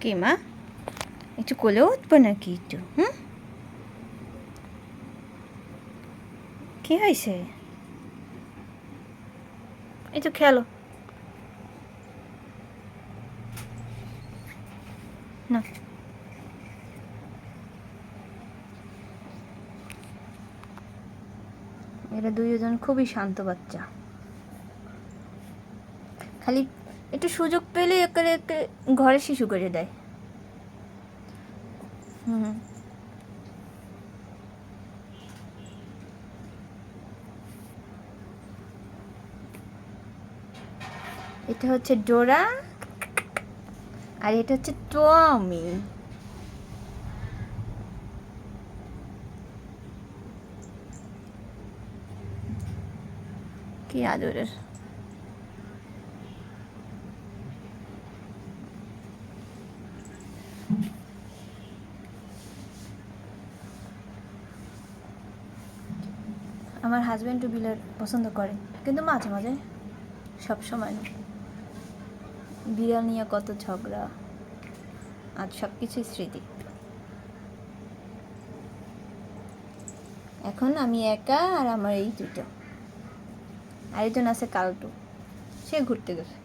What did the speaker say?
কি মা একটু কোলে উঠবো নাকি একটু? কি হয়েছে? একটু খেলো না। এরা দুইজন খুবই শান্ত বাচ্চা, খালি একটু সুযোগ পেলে একে ঘরে শিশু করে দেয়। এটা হচ্ছে ডোরা আর এটা হচ্ছে টমি। কি আদরের। আমার হাজব্যান্ডও বিড়াল পছন্দ করে, কিন্তু মাঝে মাঝে, সব সময় না। বিড়াল নিয়ে কত ঝগড়া, আজ সব কিছুই স্মৃতি। এখন আমি একা আর আমার এই দুটো, আরেকজন আছে কালটু, সে ঘুরতে গেছে।